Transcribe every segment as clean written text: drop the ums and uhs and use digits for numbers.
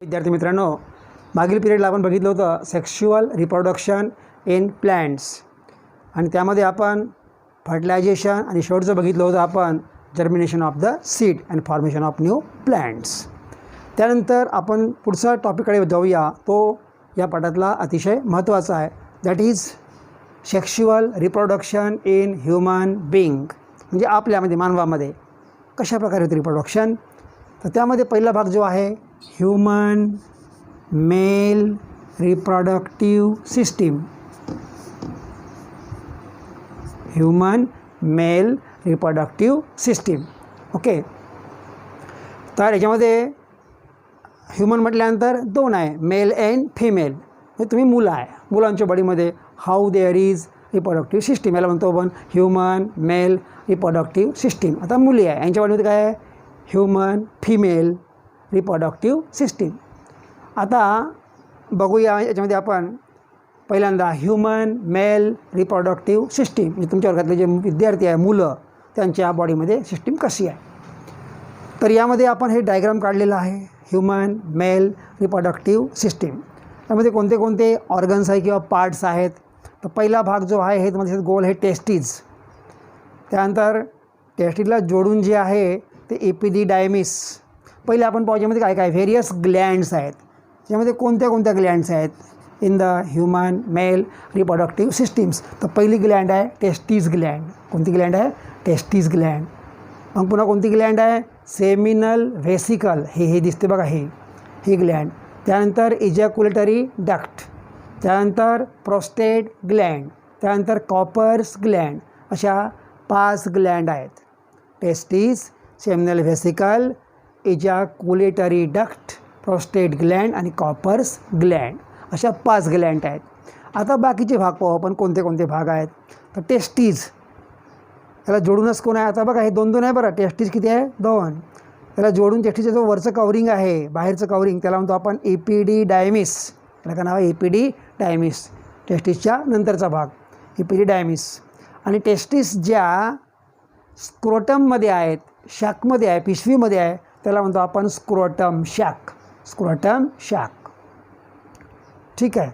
विद्यार्थी मित्रांनो, मागील पिरियडला आपण बघितलं होतं सेक्शुअल रिप्रोडक्शन इन प्लांट्स आणि त्यामध्ये आपण फर्टिलायझेशन आणि शेवटचं बघितलं होतं आपण germination of the seed and formation of new plants. त्यानंतर आपण पुढचा टॉपिककडे जाऊया. तो या पाठातला अतिशय महत्त्वाचा आहे. That is sexual reproduction in human being, म्हणजे आपल्यामध्ये मानवामध्ये कशा प्रकारे होतं रिप्रोडक्शन. तर त्यामध्ये पहिला भाग जो आहे human male reproductive system. Human male reproductive system. Okay, तर याच्यामध्ये ह्युमन म्हटल्यानंतर दोन आहे, मेल अँड फिमेल. म्हणजे तुम्ही मुलं आहे, मुलांच्या बॉडीमध्ये how there is reproductive system, याला म्हणतो आपण ह्युमन मेल रिप्रोडक्टिव्ह सिस्टीम. आता मुली आहे, यांच्या बॉडीमध्ये काय आहे, ह्युमन फिमेल रिप्रोडक्टिव्ह सिस्टीम. आता बघूया याच्यामध्ये आपण पहिल्यांदा ह्युमन मेल रिप्रोडक्टिव्ह सिस्टीम, म्हणजे तुमच्या वर्गातले जे विद्यार्थी आहे, मुलं, त्यांच्या बॉडीमध्ये सिस्टीम कशी आहे. तर यामध्ये आपण हे डायग्राम काढलेलं आहे, ह्युमन मेल रिप्रोडक्टिव्ह सिस्टीम. त्यामध्ये कोणते कोणते ऑर्गन्स आहे किंवा पार्ट्स आहेत. तर पहिला भाग जो आहे हे तुम्हाला गोल हे टेस्टीज. त्यानंतर टेस्टीजला जोडून जे आहे ते एपिडिडायमिस. पहिले आपण पाहू यामध्ये काय काय व्हेरियस ग्लँड्स आहेत. त्यामध्ये कोणत्या कोणत्या ग्लँड्स आहेत in the human male reproductive systems. तर पहिली ग्लँड आहे टेस्टीज ग्लँड. कोणती ग्लँड आहे, टेस्टीज ग्लँड. मग पुन्हा कोणती ग्लँड आहे, सेमिनल व्हेसिकल. हे दिसते बघा, ही ग्लँड. त्यानंतर इजॅक्युलेटरी डक्ट. त्यानंतर प्रोस्टेट ग्लँड. त्यानंतर कॉपर्स ग्लँड. अशा 5 ग्लँड आहेत. Testes, seminal vesicle, ejaculatory duct, prostate gland आणि कॉपर्स ग्लँड, अशा 5 ग्लँड आहेत. आता बाकीचे भाग पाहू आपण कोणते कोणते भाग आहेत. तर टेस्टीज, त्याला जोडूनच कोण आहे, आता बघा हे 2 आहे बरं. टेस्टीज किती आहे, 2. त्याला जोडून टेस्टीचं जो वरचं कवरिंग आहे, बाहेरचं कवरिंग, त्याला म्हणतो आपण एपिडिडायमिस. त्याला काय नाव आहे, एपिडिडायमिस. टेस्टीसच्या नंतरचा भाग एपिडिडायमिस. आणि टेस्टीस ज्या स्क्रोटममध्ये आहेत, शॅकमध्ये आहे, पिशवीमध्ये आहे, त्याला म्हणतो आपण स्क्रोटम शॅक. स्क्रोटम शॅक, ठीक आहे.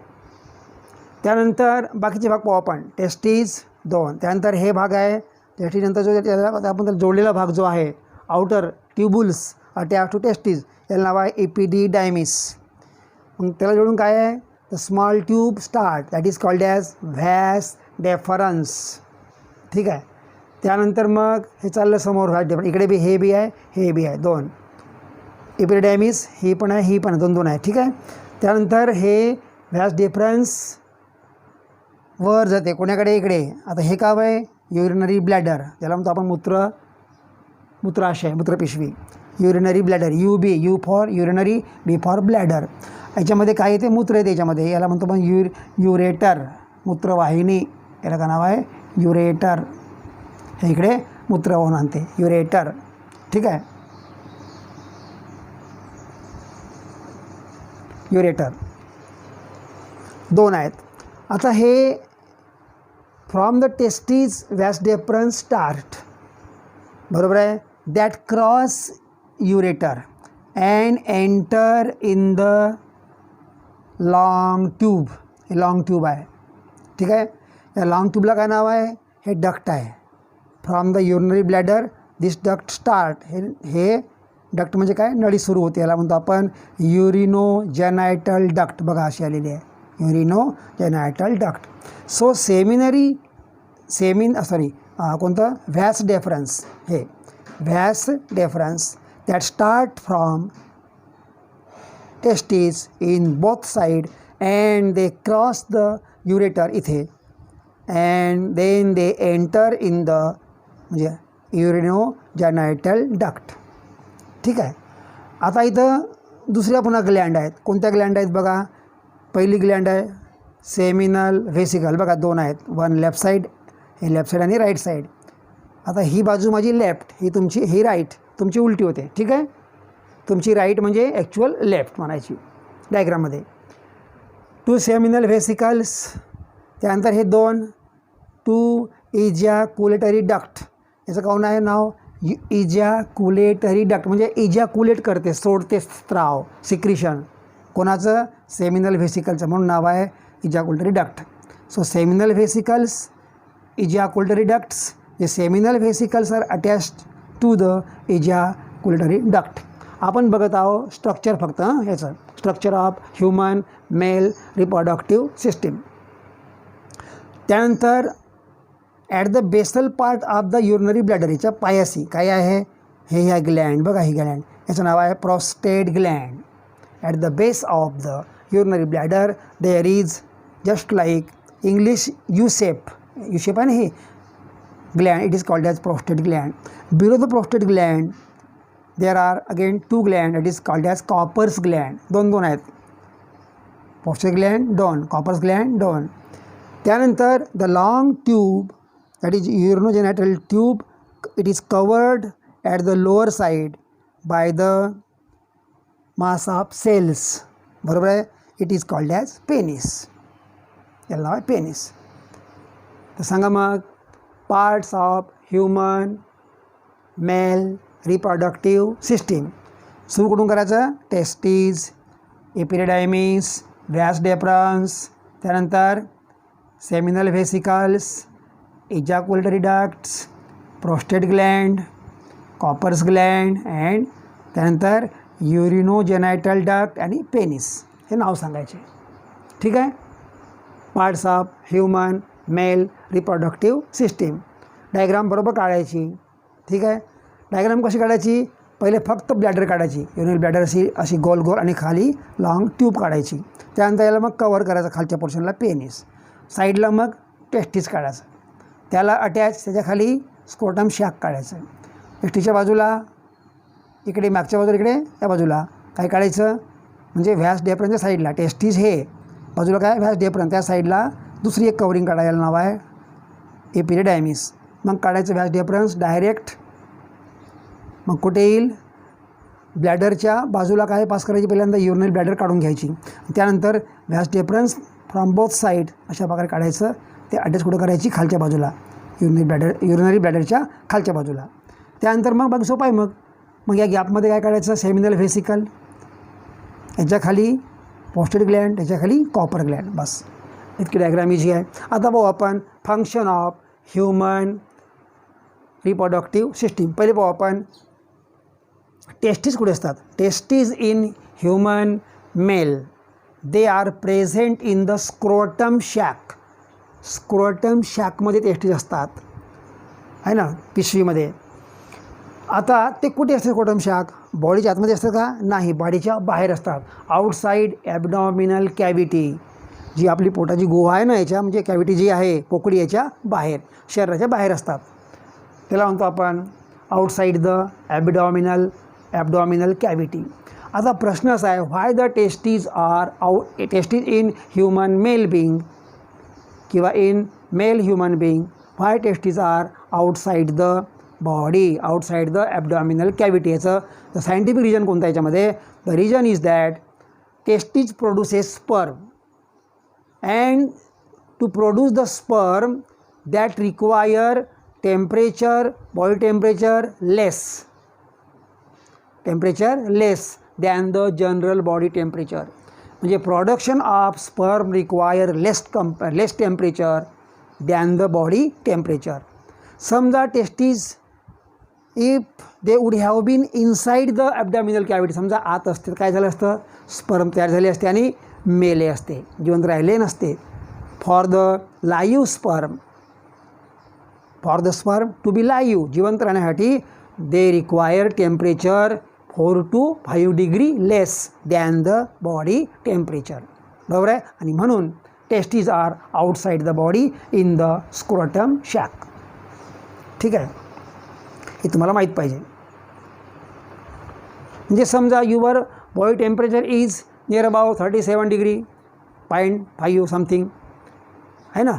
त्यानंतर बाकीचे भाग पाहू आपण. टेस्टीज 2. त्यानंतर हे भाग आहे टेस्टीजनंतर जो आपण त्याला जोडलेला भाग जो आहे, outer tubules attach to testes, याला नाव आहे एपिडिडायमिस. मग त्याला जोडून काय आहे, the small tube start, that is called as vas deferens, ठीक आहे. त्यानंतर मग हे चाललं समोर व्हॅस डेफरन्स. इकडे बी हे बी आहे, हे बी आहे, 2. एपिडिडायमिस ही पण आहे, ही पण आहे, 2 आहे, ठीक आहे. त्यानंतर हे व्हॅस डिफरन्स वर जाते कोणाकडे, इकडे. आता हे काय आहे, युरिनरी ब्लॅडर, त्याला म्हणतो आपण मूत्राशय, मूत्रपिशवी. Urinary bladder, U for urinary, B for bladder. याच्यामध्ये काय येते, मूत्र येते याच्यामध्ये, याला म्हणतो आपण युरेटर, मूत्रवाहिनी. याला काय नाव आहे, युरेटर. हे इकडे मूत्र वाहून आणते, युरेटर, ठीक आहे. युरेटर 2 आहेत. आता हे फ्रॉम द टेस्टीज व्हॅस डेफरन्स स्टार्ट, बरोबर आहे, that cross ureter and enter in the long tube. हे लॉंग ट्यूब आहे, ठीक आहे. या लॉंग ट्यूबला काय नाव आहे, हे डक्ट आहे. From the urinary bladder this duct start. हे डक्ट म्हणजे काय, नळी सुरू होते, याला म्हणतो आपण युरिनोजेनायटल डक्ट. बघा अशी आलेली आहे, युरिनोजेनायटल डक्ट. सो कोणतं, व्हॅस डेफरन्स. हे vas deferens that start from testes in both side and they cross the ureter इथे and then they enter in the म्हणजे युरिनोजेनायटल डक्ट, ठीक आहे. आता इथं दुसऱ्या पुन्हा ग्लँड आहेत. कोणत्या ग्लँड आहेत बघा. पहिली ग्लँड आहे सेमिनल व्हेसिकल. बघा 2 आहेत, 1 लेफ्ट साईड, हे लेफ्ट साईड आणि राईट साईड. आता ही बाजू माझी लेफ्ट, ही तुमची, ही राईट, तुमची उलटी होते, ठीक आहे. तुमची राईट म्हणजे ॲक्च्युअल लेफ्ट म्हणायची डायग्राममध्ये. 2 सेमिनल व्हेसिकल्स. त्यानंतर हे 2 इजॅक्युलेटरी डक्ट. याचं काऊन आहे नाव, इजॅक्युलेटरी डक्ट म्हणजे इजॅक्युलेट करते, सोडते स्त्राव, सिक्रिशन, कोणाचं? सेमिनल व्हेसिकलचं, म्हणून नाव आहे ejaculatory duct. So seminal vesicles, ejaculatory ducts. The seminal vesicles are attached to the ejaculatory duct. आपण बघत आहोत स्ट्रक्चर फक्त ह्याचं, structure of human male reproductive system. त्यानंतर at the basal part of the urinary bladder, याच्या पायाशी काय आहे? हे ह्या ग्लँड बघा, ही ग्लँड, याचं नाव आहे prostate gland. At the base of the urinary bladder there is just like English U shape आहे ना हे gland, it is called as prostate gland. Below the prostate gland there are again two gland, it is called as Copper's gland. दोन आहेत, prostate gland दोन, Copper's gland दोन. त्यानंतर the long tube, that is urinogenital tube, it is covered at the lower side by the mass of cells. बरोबर आहे? It is called as penis. याला नाव आहे पेनिस. तर सांगा मग parts of human male reproductive system. सुरू कुठून करायचं? टेस्टीज, एपिडिडायमिस, व्यास डेफरन्स, त्यानंतर seminal vesicles, ejaculatory ducts, prostate gland, Cowper's gland and त्यानंतर युरिनोजेनायटल डक्ट आणि पेनिस, हे नाव सांगायचे. ठीक आहे? Parts of human male reproductive system. Diagram बरोबर काढायची. ठीक आहे? डायग्राम कशी काढायची? पहिले फक्त ब्लॅडर काढायची, युरिनल ब्लॅडर अशी गोल गोल आणि खाली लॉंग ट्यूब काढायची. त्यानंतर याला मग कवर करायचं खालच्या पोर्शनला पेनिस, साईडला मग टेस्टीस काढायचं, त्याला अटॅच त्याच्या खाली स्क्रोटम शॅक काढायचं. टेस्टीच्या बाजूला इकडे, मागच्या बाजूला इकडे, त्या बाजूला काय काढायचं? म्हणजे व्हॅस डेफरनच्या साईडला टेस्टीज, हे बाजूला काय व्हॅस डेफरन, त्या साईडला दुसरी एक कवरिंग काढायला नाव आहे एपिडिडायमिस. मग काढायचं व्हॅस डेफरन्स डायरेक्ट, मग कुठे येईल? ब्लॅडरच्या बाजूला काय पास करायची? पहिल्यांदा युरिनल ब्लॅडर काढून घ्यायची, त्यानंतर व्हॅस डेफरन्स फ्रॉम बोथ साईड अशा प्रकारे काढायचं. ते अटॅच कुठं करायची? खालच्या बाजूला, युरिनरी ब्लॅडरच्या खालच्या बाजूला. त्यानंतर मग सोपं आहे. मग या गॅपमध्ये काय काढायचं? सेमिनल व्हेसिकल, याच्या खाली प्रोस्टेट ग्लँड, याच्या खाली कॉपर ग्लँड. बस इतकी डायग्राम इझी आहे. आता पाहू आपण function of human reproductive system. पहिले पाहू आपण टेस्टीज कुठे असतात. Testes in human male, they are present in the scrotum sac. Scrotum शॅकमध्ये टेस्टीज असतात, आहे ना, पिशवीमध्ये. आता ते कुठे असते स्क्रोटम शॅक? बॉडीच्या आतमध्ये असतात का? नाही, बॉडीच्या बाहेर असतात. आउटसाईड ॲबडॉमिनल कॅव्हिटी, जी आपली पोटाची गुहा आहे ना, याच्या म्हणजे कॅव्हिटी जी आहे पोकळी, याच्या बाहेर, शरीराच्या बाहेर असतात. त्याला म्हणतो आपण आउटसाईड द ॲबडॉमिनल कॅव्हिटी. आता प्रश्न असा आहे, why the testes in human male being किंवा in male human being, why testes are outside the body, outside the abdominal cavity. याचं सायंटिफिक रिजन कोणतं याच्यामध्ये? The reason is that testes produces sperm, and to produce the sperm that require temperature, body temperature less than the general body temperature. म्हणजे production of sperm require less temperature than the body temperature. समजा testes if they would have been inside the abdominal cavity, समजा आत असते, काय झालं असतं? Sperm तयार झाले असते आणि मेले असते, जिवंत राहिले नसते. For the live sperm, for the sperm to be live, जिवंत राहण्यासाठी they require temperature 4 to 5 degree less than the body temperature. बरोबर आहे? आणि म्हणून testes are outside the body in the scrotum sac. ठीक आहे? हे तुम्हाला माहीत पाहिजे. म्हणजे समजा your body temperature is near about 37 degree 0.5 something, है ना.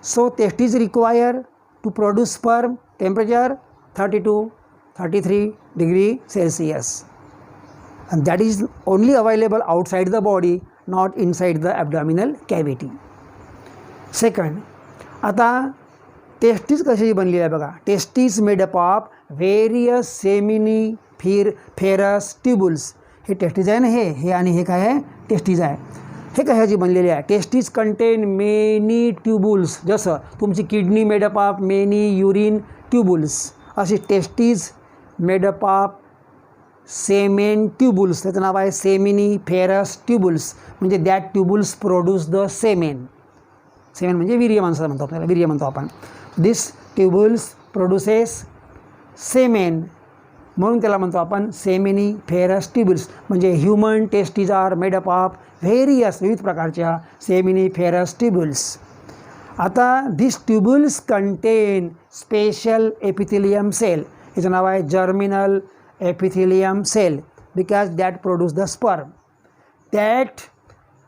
So testes require to produce sperm temperature 32-33 degree Celsius, and that is only available outside the body, not inside the abdominal cavity. Second, आता testes कशी बनलेली आहे बघा. Testes made up of various seminiferous tubules. हे testes आहे ना, हे आणि हे काय आहे, टेस्टीज आहे. हे कशाची बनलेली आहे? Testes contain many tubules. जसं तुमची kidney made up of many urine tubules, अशी testes made up of semen tubules. त्याचं नाव आहे सेमिनिफेरस ट्यूबुल्स. म्हणजे that tubules produce the semen. Semen म्हणजे वीर्य माणसाला म्हणतो, आपल्याला वीर्य म्हणतो आपण. दिस ट्यूबुल्स प्रोड्युसेस सेमेन, म्हणून त्याला म्हणतो आपण सेमिनिफेरस ट्यूबुल्स. म्हणजे human testes are made up of various, विविध प्रकारच्या सेमिनिफेरस ट्यूबुल्स. आता this tubules contain special epithelium cell. याचं नाव आहे germinal epithelium cell because that produce the sperm. That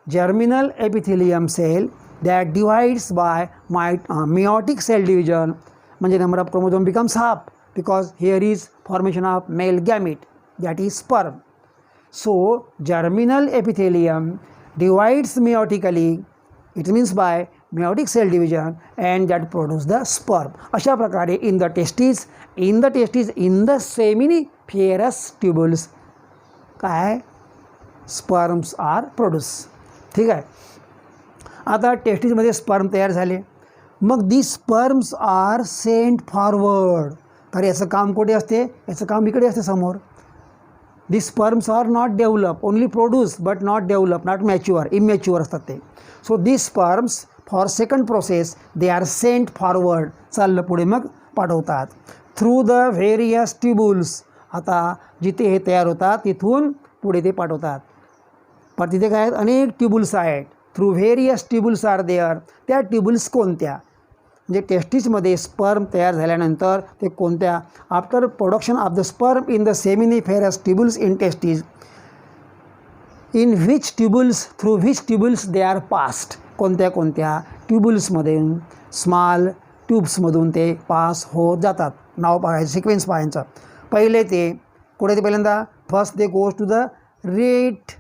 germinal epithelium cell that divides by meiotic cell division, म्हणजे number of chromosome becomes half because here is formation of male gamete, that is sperm. So germinal epithelium divides meiotically, it means by meiotic cell division, and that produce the sperm. अशा प्रकारे in the testes in the seminiferous tubules काय sperms R produce. ठीक आहे. आता टेस्टीजमध्ये sperm तयार झाले, मग दी sperms R sent forward. तर याचं काम कुठे असते? याचं काम इकडे असते समोर. The sperms are not develop, only produce but not develop, not mature, immature असतात ते. So the sperms for second process they are sent forward, चाललं पुढे मग पाठवतात थ्रू द व्हेरियस ट्यूबुल्स. आता जिथे हे तयार होतात तिथून पुढे ते पाठवतात. पण तिथे काय आहेत? अनेक ट्यूबुल्स आहेत. Through various tubules are there. त्या ट्यूबुल्स कोणत्या? म्हणजे टेस्टिसमध्ये स्पर्म तयार झाल्यानंतर ते कोणत्या? After production of the sperm in the seminiferous tubules in testis, in which tubules, through which tubules they are passed. कोणत्या कोणत्या ट्यूबुल्समधून, स्मॉल ट्यूब्समधून ते पास होत जातात. नाव पाहायचं, सिक्वेन्स पाहायचं. पहिले ते कुठे ते पहिल्यांदा first they goes to the rete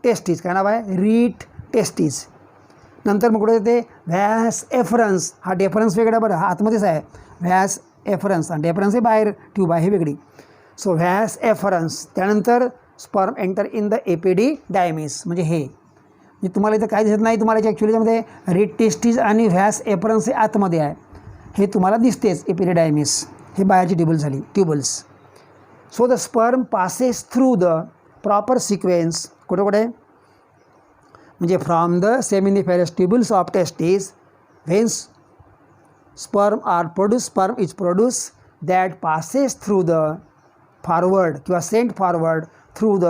testis. काय नाव आहे? Rete testis. नंतर मग कुठे ते व्हॅस एफरन्स. हा डेफरन्स वेगळा बरं, हा आतमध्येच आहे. व्हॅस एफरन्स आणि डेफरन्स हे बाहेर ट्यूब आहे, हे वेगळी. सो व्हॅस एफरन्स. त्यानंतर स्पर्म एंटर इन द एपिडिडायमिस. म्हणजे हे म्हणजे तुम्हाला इथं काय दिसत नाही, तुम्हाला ॲक्च्युली त्यामध्ये रीट टेस्टिस आणि व्हॅस एफरन्स हे आतमध्ये आहे, हे तुम्हाला दिसतेच. एपिडिडायमिस हे बाहेरची tubules. So the sperm passes through the proper sequence. कुठे कुठे? म्हणजे from the seminiferous tubules of testis whence sperm are produce, sperm is produce that passes through the forward किंवा sent forward through the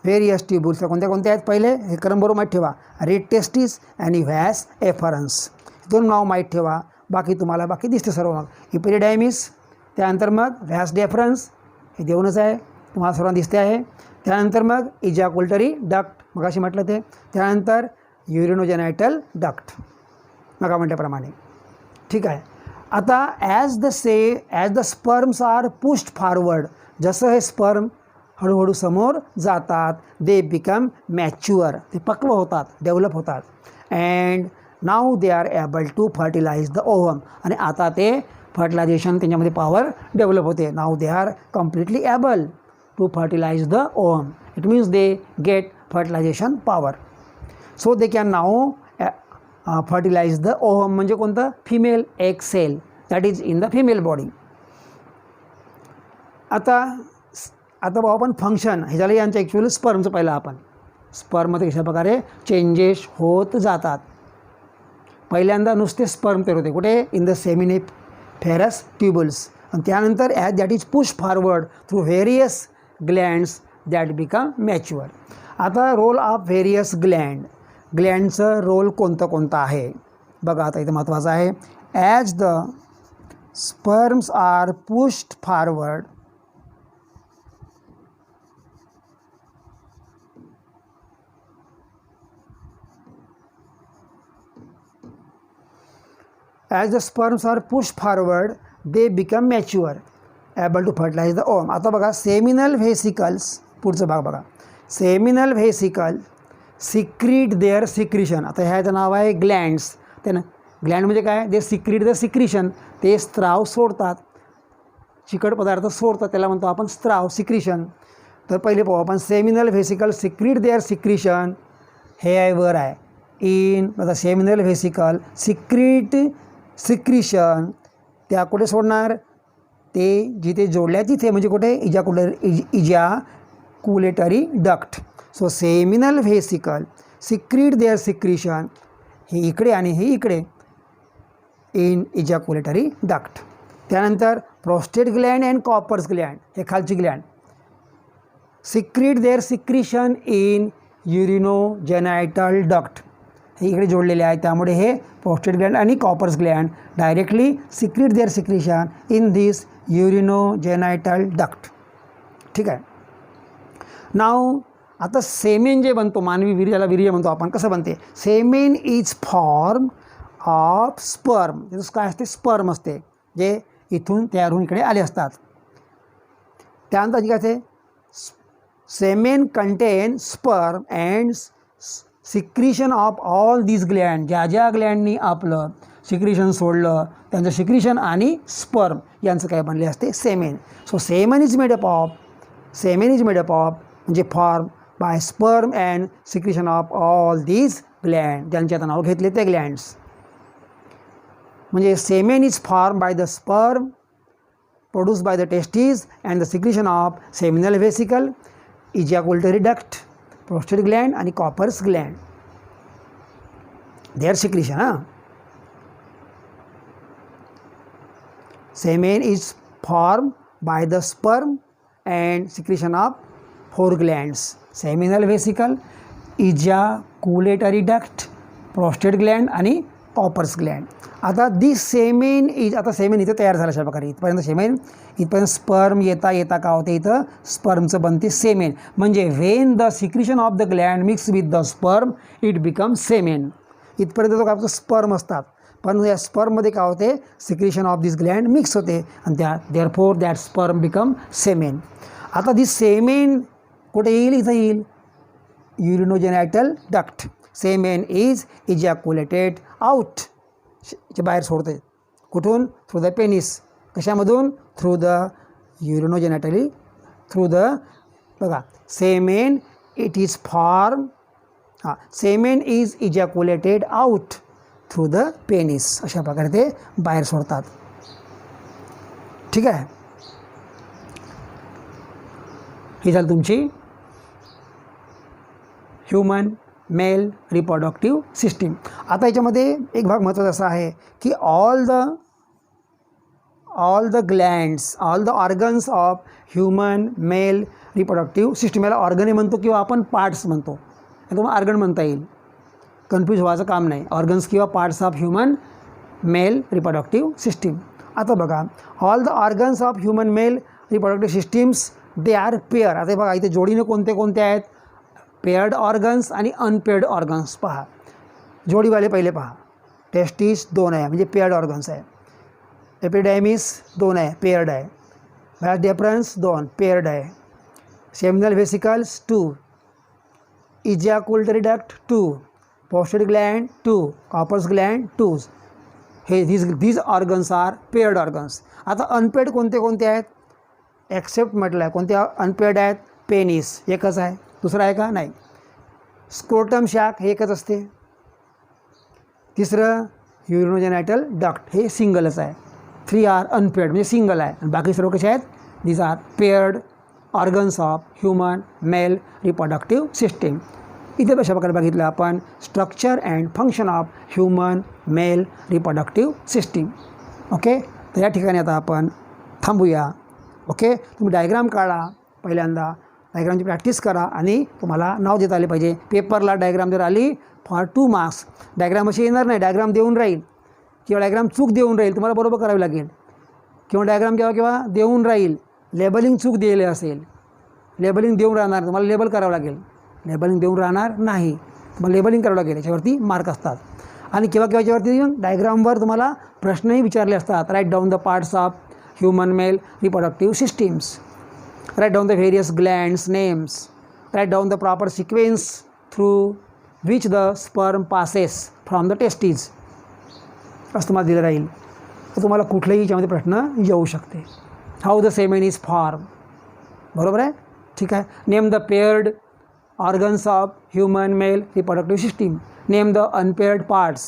various tubules. कोणत्या कोणत्या आहेत? पहिले हे क्रम बरोबर माहीत ठेवा, रीट टेस्टिस आणि व्हॅस एफरन्स. दोन नाव माहीत ठेवा, बाकी तुम्हाला बाकी दिसते सर्व. मग एपिडिडायमिस, त्यानंतर मग व्हॅस डेफरन्स, हे देऊनच आहे, तुम्हाला सर्वांना दिसते आहे. त्यानंतर मग इजॅक्युलेटरी डक्ट, मग अशी म्हटलं ते. त्यानंतर युरिनोजेनायटल डक्ट, मग म्हटल्याप्रमाणे. ठीक आहे. आता as the sperms are pushed forward, जसं हे स्पर्म हळूहळू समोर जातात, दे बिकम मॅच्युअर, ते पक्व होतात, डेव्हलप होतात. And now they are able to fertilise the ovum. आणि आता ते फर्टिलायझेशन त्यांच्यामध्ये पॉवर डेव्हलप होते. Now they are completely able to fertilise the ovum. It means they get fertilisation power. So they can now fertilise the ovum. म्हणजे कोणतं? Female egg cell, that is in the female body. आता भाऊ आपण function हे झालं यांचं. Actually स्पर्मचं पहिलं आपण स्पर्ममध्ये कशा प्रकारे चेंजेस होत जातात. पहिल्यांदा नुसते स्पर्म तयार होते. कुठे? In the seminiferous tubules. आणि त्यानंतर as that is push forward through various glands that become mature. आता रोल ऑफ व्हेरियस ग्लँडचं रोल कोणतं आहे बघा. आता इथं महत्त्वाचं आहे. As the sperms are pushed forward as the sperms are pushed forward they become mature, able to fertilize the ovum. आता बघा सेमिनल व्हेसिकल्स, पुढचं भाग बघा. Seminal vesicle secrete their secretion. आता ह्याचं नाव आहे ग्लँड्स. त्यानं ग्लँड म्हणजे काय? दे सिक्रीट द सिक्रिशन, ते स्त्राव सोडतात, चिकट पदार्थ सोडतात, त्याला म्हणतो आपण स्त्राव, सिक्रिशन. तर पहिले पाहू आपण seminal vesicle secrete their secretion, हे आहे वर आहे इन आता सेमिनल व्हेसिकल सिक्रीट सिक्रिशन त्या कुठे सोडणार ते जिथे जोडल्या तिथे म्हणजे कुठे ejaculatory duct. So seminal vesicle secrete their secretion हे इकडे आणि हे इकडे इन इजॅक्युलेटरी डक्ट. त्यानंतर prostate gland and Cowper's gland हे खालची gland secrete their secretion in urinogenital duct हे इकडे जोडलेले आहे. त्यामुळे हे प्रोस्टेट ग्लँड आणि Cowper's gland directly secrete their secretion in this urinogenital duct. ठीक आहे. नाव आता सेमेन जे बनतो मानवी वीर्य, ज्याला वीर्य म्हणतो आपण, कसं बनते? Semen is form of sperm. त्याचं काय असते? स्पर्म असते जे इथून तयार होऊन इकडे आले असतात. त्यानंतर काय असते? Semen content sperm and secretion of all this Gland. ज्या ज्या ग्लँडनी आपलं सिक्रिशन सोडलं त्यांचं सिक्रिशन आणि स्पर्म यांचं काय बनले असते? Semen. So semen is made up of म्हणजे form by sperm and secretion of all this gland, ज्यांचे आता नाव घेतले ते ग्लँड्स. म्हणजे semen is form by the sperm produce by the testes and the secretion of seminal vesicle, ejaculatory duct, prostate gland आणि Cowper's gland. Their secretion semen is form by the sperm and secretion of 4 glands: seminal vesicle, ejaculatory duct, prostate gland आणि Cowper's Gland. आता this semen is, आता semen इथं तयार झालं अशा प्रकारे इथपर्यंत स्पर्म येता का होते इथं स्पर्मचं बनते सेमेन. म्हणजे when the secretion of the Gland mix with the sperm it become semen. इथपर्यंत तो काय स्पर्म असतात, पण या स्पर्ममध्ये काय होते? Secretion of this gland mix होते आणि therefore that sperm become semen. आता दिस सेमेन कुठे येईल? इथं येईल urinogenital duct. Semen is ejaculated out, बाहेर सोडते. कुठून? Through the penis. कशामधून? Through the urinogenitally, through the, बघा, semen it is form, semen is ejaculated out through the penis. अशा प्रकारे ते बाहेर सोडतात. ठीक आहे. ही झाली तुमची ह्युमन मेल रिप्रोडक्टिव्ह सिस्टीम. आता याच्यामध्ये एक भाग महत्त्वाचा असा आहे की all the glands, all the organs of human male reproductive system, याला ऑर्गने म्हणतो किंवा आपण पार्ट्स म्हणतो, तुम्हाला ऑर्गन म्हणता येईल, कन्फ्यूज व्हायचं काम नाही. ऑर्गन्स किंवा parts of human male reproductive system. आता बघा, all the organs of human male reproductive systems they are pair. आता बघा इथे जोडीने कोणते कोणते आहेत? पेअर्ड ऑर्गन्स आणि अनपेअर्ड ऑर्गन्स. पहा जोडीवाले पहिले पहा. टेस्टिस 2 आहे म्हणजे पेअर्ड ऑर्गन्स आहे. एपिडायमिस 2 आहे, पेअर्ड आहे. व्हॅस डेफरन्स 2, पेअर्ड आहे. Seminal vesicles 2, ejaculatory duct 2, prostate gland 2, Cowper's gland 2. हे these organs are paired organs. आता अनपेअर्ड कोणते कोणते आहेत? एक्सेप्ट म्हटलं आहे. कोणते अनपेअर्ड आहेत? पेनिस एकच आहे, दुसरा आहे का? नाही. स्क्रोटम शाक हे एकच असते. तिसरं युरिनोजेनायटल डक्ट हे सिंगलच आहे. 3 आर अनपेअर्ड म्हणजे सिंगल आहे. आणि बाकी सर्व कसे आहेत? These are paired organs of human male reproductive system. इथे अशा प्रकारे बघितलं आपण structure and function of human male reproductive system. Okay, तर या ठिकाणी आता आपण थांबूया. ओके, तुम्ही डायग्राम काढा, पहिल्यांदा डायग्रामची प्रॅक्टिस करा आणि तुम्हाला नाव देता आले पाहिजे. पेपरला डायग्राम जर आली फॉर 2 मार्क्स. डायग्राम अशी येणार नाही, डायग्राम देऊन राहील किंवा डायग्राम चूक देऊन राहील, तुम्हाला बरोबर करावी लागेल. किंवा डायग्राम किंवा देऊन राहील, लेबलिंग चूक दिलेली असेल, लेबलिंग देऊन राहणार, तुम्हाला लेबल करावं लागेल. लेबलिंग देऊन राहणार नाही, तुम्हाला लेबलिंग करावं लागेल. याच्यावरती मार्क असतात. आणि किंवा याच्यावरती डायग्रामवर तुम्हाला प्रश्नही विचारले असतात. Write down the parts of human male reproductive systems. Write down the various glands names. Write down the proper sequence through which the sperm passes from the testes. असं तुम्हाला दिलं राहील. तर तुम्हाला कुठल्याही याच्यामध्ये प्रश्न येऊ शकते. How the semen is form, बरोबर आहे. ठीक आहे. Name the paired organs of human male reproductive system. Name the unpaired parts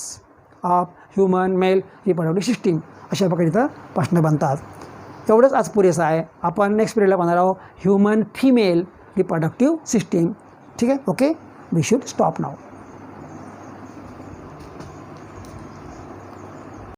of human male reproductive system. अशा प्रकारे इथं प्रश्न बनतात. एवढंच आज पुरेसं आहे. आपण नेक्स्ट पिरियडला पाहणार आहोत ह्युमन फिमेल रिप्रोडक्टिव्ह सिस्टीम. ठीक आहे. Okay, we should stop now.